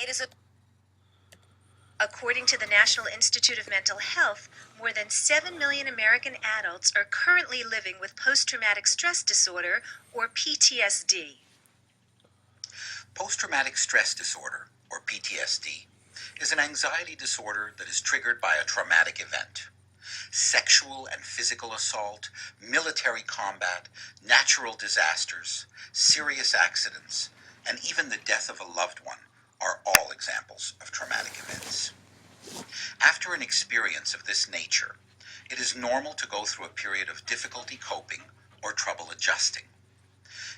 It is According to the National Institute of Mental Health, more than 7 million American adults are currently living with post-traumatic stress disorder, or PTSD. Post-traumatic stress disorder, or PTSD, is an anxiety disorder that is triggered by a traumatic event. Sexual and physical assault, military combat, natural disasters, serious accidents, and even the death of a loved one are all examples of traumatic events. After an experience of this nature, it is normal to go through a period of difficulty coping or trouble adjusting.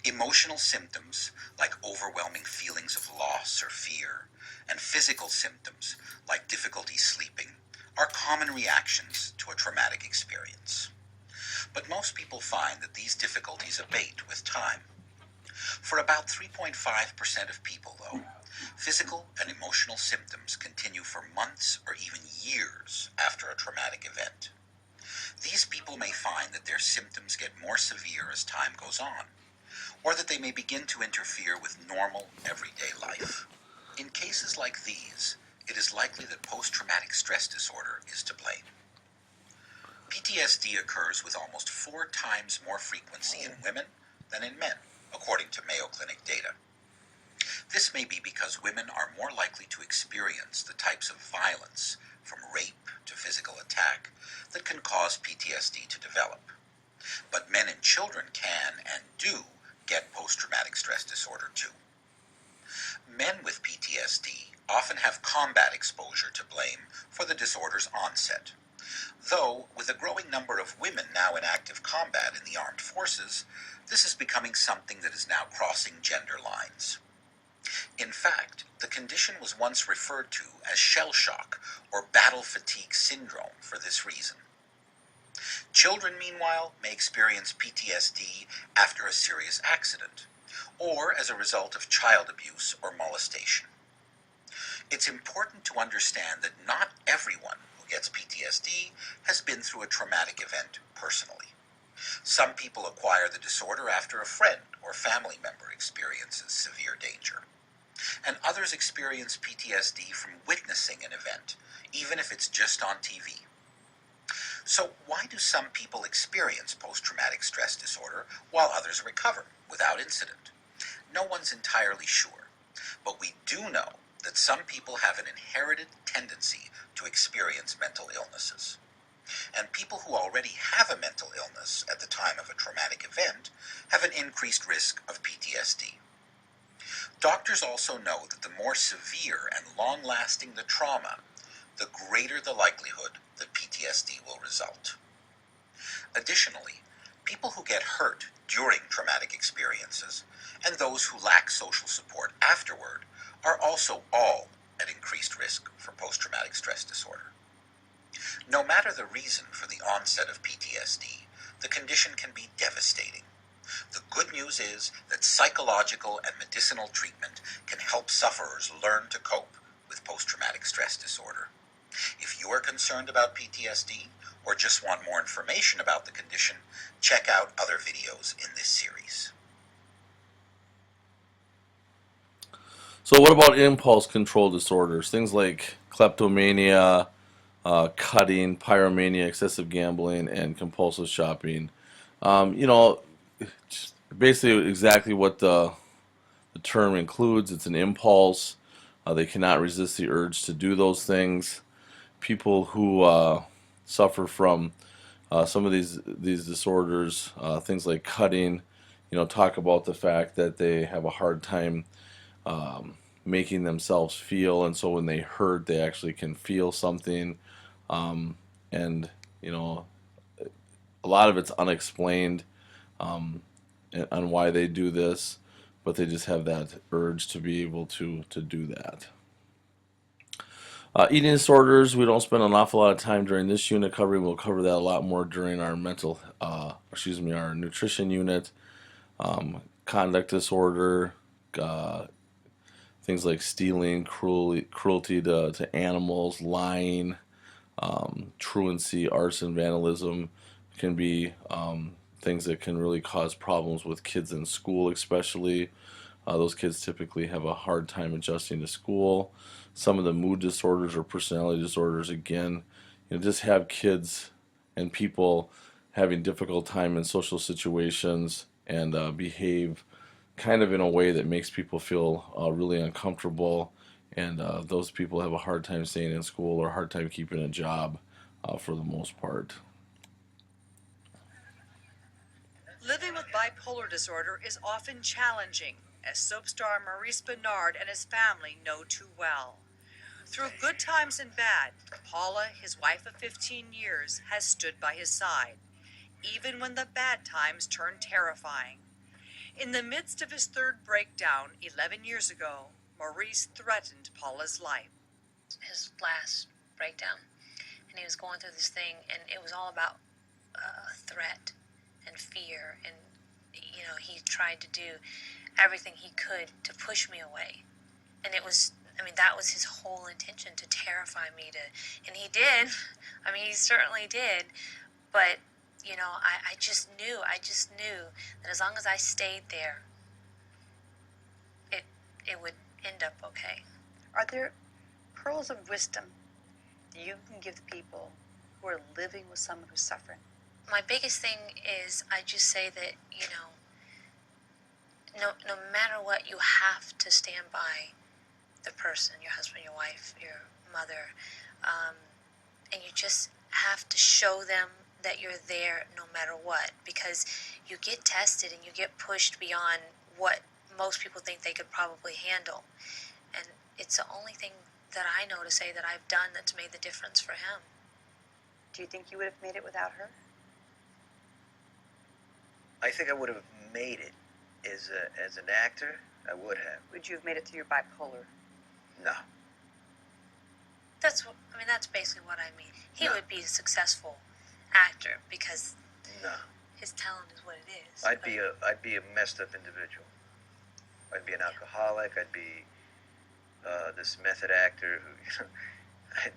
Emotional symptoms, like overwhelming feelings of loss or fear, and physical symptoms, like difficulty sleeping, are common reactions to a traumatic experience. But most people find that these difficulties abate with time. For about 3.5% of people, though, physical and emotional symptoms continue for months or even years after a traumatic event. These people may find that their symptoms get more severe as time goes on, or that they may begin to interfere with normal, everyday life. In cases like these, it is likely that post-traumatic stress disorder is to blame. PTSD occurs with almost 4 times more frequency in women than in men, according to Mayo Clinic data. This may be because women are more likely to experience the types of violence, from rape to physical attack, that can cause PTSD to develop. But men and children can and do get post-traumatic stress disorder too. Men with PTSD often have combat exposure to blame for the disorder's onset, though with a growing number of women now in active combat in the armed forces, this is becoming something that is now crossing gender lines. In fact, the condition was once referred to as shell shock or battle fatigue syndrome for this reason. Children, meanwhile, may experience PTSD after a serious accident, or as a result of child abuse or molestation. It's important to understand that not everyone who gets PTSD has been through a traumatic event personally. Some people acquire the disorder after a friend or family member experiences severe danger, and others experience PTSD from witnessing an event, even if it's just on TV. So why do some people experience post-traumatic stress disorder while others recover without incident? No one's entirely sure, but we do know that some people have an inherited tendency to experience mental illnesses. And people who already have a mental illness at the time of a traumatic event have an increased risk of PTSD. Doctors also know that the more severe and long-lasting the trauma, the greater the likelihood that PTSD will result. Additionally, people who get hurt during traumatic experiences and those who lack social support afterward are also all at increased risk for post-traumatic stress disorder. No matter the reason for the onset of PTSD, the condition can be devastating. The good news is that psychological and medicinal treatment can help sufferers learn to cope with post-traumatic stress disorder. If you are concerned about PTSD or just want more information about the condition, check out other videos in this series. So what about impulse control disorders? Things like kleptomania, cutting, pyromania, excessive gambling, and compulsive shopping. Basically exactly what the term includes. It's an impulse. They cannot resist the urge to do those things. People who suffer from some of these disorders, things like cutting, talk about the fact that they have a hard time making themselves feel, and so when they hurt, they actually can feel something, and a lot of it's unexplained on why they do this, but they just have that urge to be able to do that. Eating disorders, we don't spend an awful lot of time during this unit covering. We'll cover that a lot more during our our nutrition unit. Conduct disorder, things like stealing, cruelty to animals, lying, truancy, arson, vandalism can be things that can really cause problems with kids in school, especially. Those kids typically have a hard time adjusting to school. Some of the mood disorders or personality disorders, again, just have kids and people having difficult time in social situations and behave kind of in a way that makes people feel really uncomfortable. And those people have a hard time staying in school or a hard time keeping a job for the most part. Living with bipolar disorder is often challenging, as soap star Maurice Bernard and his family know too well. Through good times and bad, Paula, his wife of 15 years, has stood by his side, even when the bad times turned terrifying. In the midst of his third breakdown 11 years ago, Maurice threatened Paula's life. His last breakdown, and he was going through this thing, and it was all about threat and fear, and he tried to do everything he could to push me away, and that was his whole intention, to terrify me, and he did. He certainly did, but I just knew that as long as I stayed there, it would end up okay. Are there pearls of wisdom you can give the people who are living with someone who's suffering? My biggest thing is I just say that, no matter what, you have to stand by the person, your husband, your wife, your mother, and you just have to show them that you're there no matter what, because you get tested and you get pushed beyond what most people think they could probably handle. And it's the only thing that I know to say that I've done that's made the difference for him. Do you think you would have made it without her? I think I would have made it as an actor. I would have. Would you have made it through your bipolar? No. That's basically what I mean. He would be a successful actor because his talent is what it is. I'd be a messed up individual. I'd be an alcoholic. I'd be this method actor who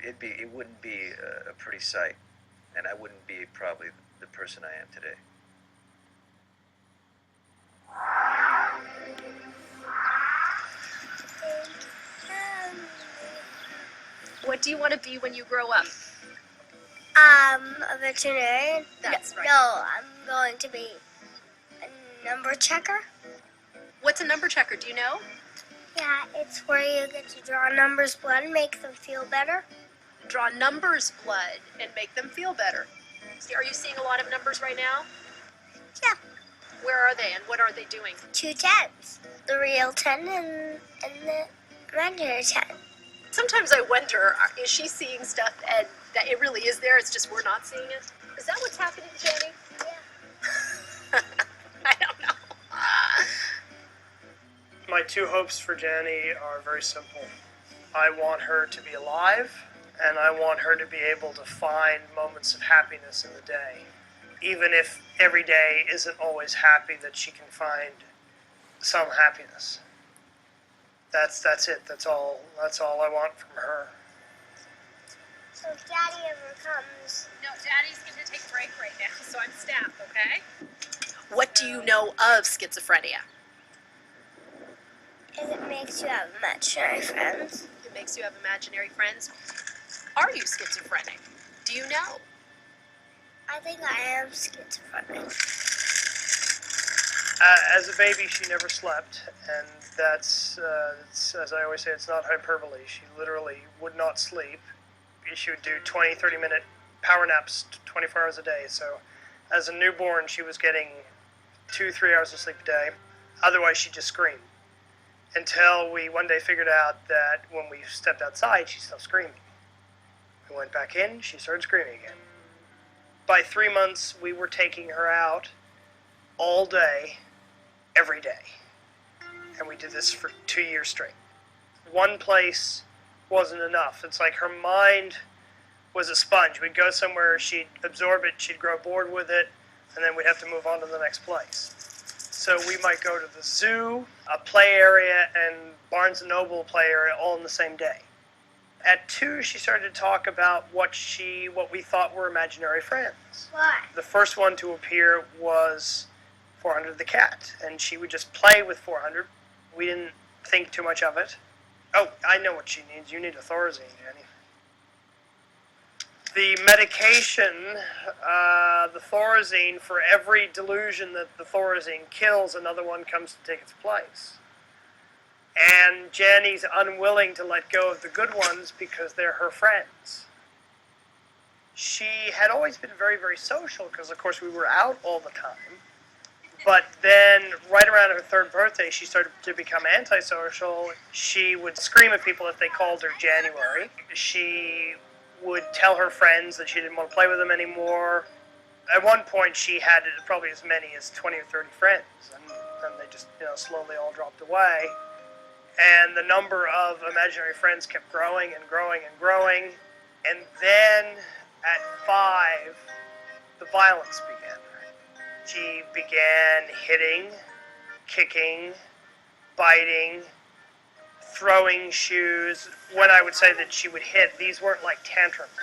it wouldn't be a pretty sight, and I wouldn't be probably the person I am today. What do you want to be when you grow up? A veterinarian. That's right. No, I'm going to be a number checker. What's a number checker? Do you know? Yeah, it's where you get to draw numbers' blood and make them feel better. Draw numbers blood and make them feel better. Are you seeing a lot of numbers right now? Yeah. Where are they and what are they doing? 2 tens. The real 10 and the imaginary 10. Sometimes I wonder, is she seeing stuff and that it really is there, it's just we're not seeing it? Is that what's happening, Jenny? Yeah. I don't know. My 2 hopes for Jenny are very simple. I want her to be alive, and I want her to be able to find moments of happiness in the day. Even if every day isn't always happy, that she can find some happiness. That's it. That's all I want from her. So if Daddy ever comes... No, Daddy's going to take a break right now, so I'm staff, okay? What do you know of schizophrenia? It makes you have imaginary friends. It makes you have imaginary friends. Are you schizophrenic? Do you know? I think I am schizophrenic. As a baby, she never slept, and that's, as I always say, it's not hyperbole. She literally would not sleep. She would do 20, 30-minute power naps 24 hours a day. So as a newborn, she was getting 2-3 hours of sleep a day. Otherwise, she'd just scream. Until we one day figured out that when we stepped outside, she's still screaming. We went back in, she started screaming again. By 3 months, we were taking her out all day, every day. And we did this for 2 years straight. One place wasn't enough. It's like her mind was a sponge. We'd go somewhere, she'd absorb it, she'd grow bored with it, and then we'd have to move on to the next place. So we might go to the zoo, a play area, and Barnes & Noble play area all in the same day. At 2, she started to talk about what we thought were imaginary friends. Why? The first one to appear was 400 the cat, and she would just play with 400, We didn't think too much of it. Oh, I know what she needs. You need a Thorazine, Jenny. The medication, the Thorazine, for every delusion that the Thorazine kills, another one comes to take its place. And Jenny's unwilling to let go of the good ones because they're her friends. She had always been very, very social because, of course, we were out all the time. But then, right around her 3rd birthday, she started to become antisocial. She would scream at people if they called her January. She would tell her friends that she didn't want to play with them anymore. At one point, she had probably as many as 20 or 30 friends, and they just, slowly all dropped away. And the number of imaginary friends kept growing and growing and growing. And then, at 5, the violence began. She began hitting, kicking, biting, throwing shoes. When I would say that she would hit, these weren't like tantrums.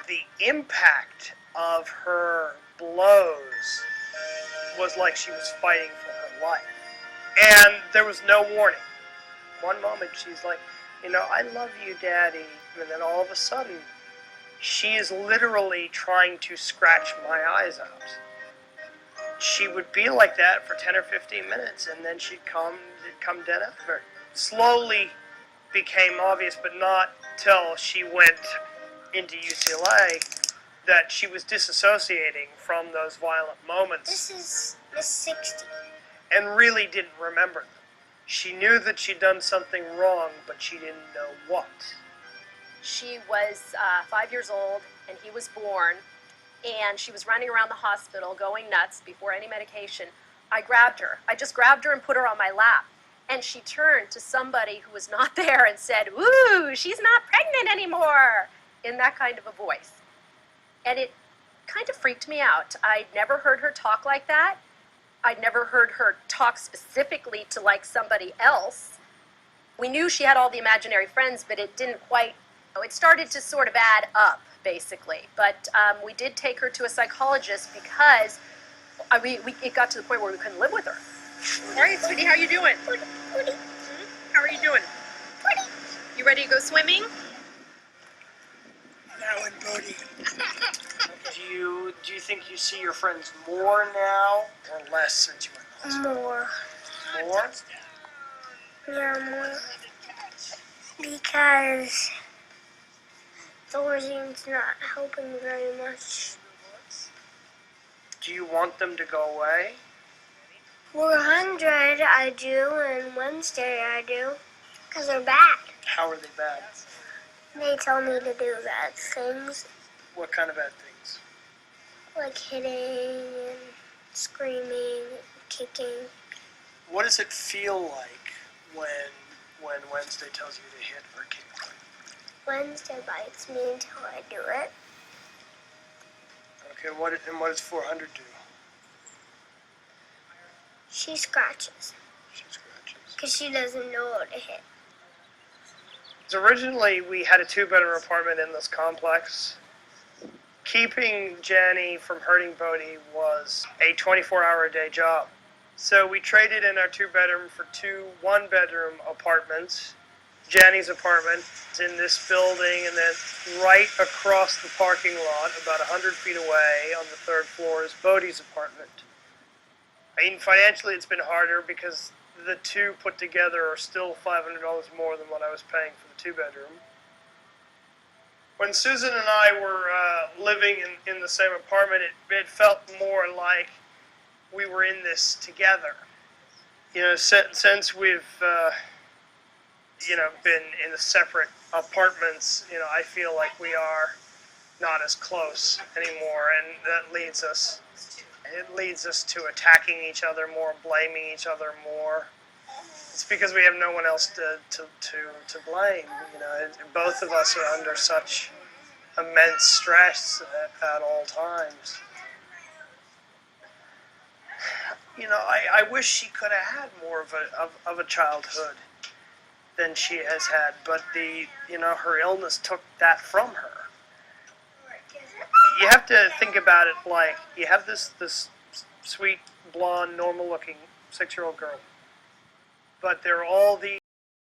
The impact of her blows was like she was fighting for her life. And there was no warning. One moment she's like, I love you, Daddy. And then all of a sudden, she is literally trying to scratch my eyes out. She would be like that for 10 or 15 minutes, and then she'd come dead after. Slowly became obvious, but not till she went into UCLA, that she was disassociating from those violent moments. This is Miss 60. And really didn't remember them. She knew that she'd done something wrong, but she didn't know what. She was 5 years old, and he was born. And she was running around the hospital going nuts before any medication. I grabbed her. I just grabbed her and put her on my lap. And she turned to somebody who was not there and said, "Ooh, she's not pregnant anymore," in that kind of a voice. And it kind of freaked me out. I'd never heard her talk like that. I'd never heard her talk specifically to like somebody else. We knew she had all the imaginary friends, but it didn't quite, it started to sort of add up, basically. But we did take her to a psychologist because it got to the point where we couldn't live with her. All right, sweetie, how are you doing? How are you doing? You ready to go swimming? Now and Bodhi. Do you think you see your friends more now or less since you went to hospital? More. More? Yeah, more. Because Thorzine's not helping very much. Do you want them to go away? 400 I do, and Wednesday I do. Because they're bad. How are they bad? They tell me to do bad things. What kind of bad things? Like hitting and screaming and kicking. What does it feel like when Wednesday tells you to hit or kick? Wednesday bites me until I do it. Okay, what does 400 do? She scratches. She scratches. Because she doesn't know how to hit. So originally, we had a 2-bedroom apartment in this complex. Keeping Jenny from hurting Bodhi was a 24-hour-a-day job. So we traded in our 2-bedroom for 2 1-bedroom apartments. Jenny's apartment is in this building, and then right across the parking lot, about 100 feet away on the 3rd floor, is Bodhi's apartment. I mean, financially it's been harder because the 2 put together are still $500 more than what I was paying for the 2-bedroom. When Susan and I were living in the same apartment, it felt more like we were in this together. Since we've been in the separate apartments, I feel like we are not as close anymore, and that leads us to attacking each other more, blaming each other more. It's because we have no one else to blame. Both of us are under such immense stress at all times. I wish she could have had more of a childhood than she has had, but her illness took that from her. You have to think about it like you have this sweet, blonde, normal-looking 6-year-old girl. but they're all the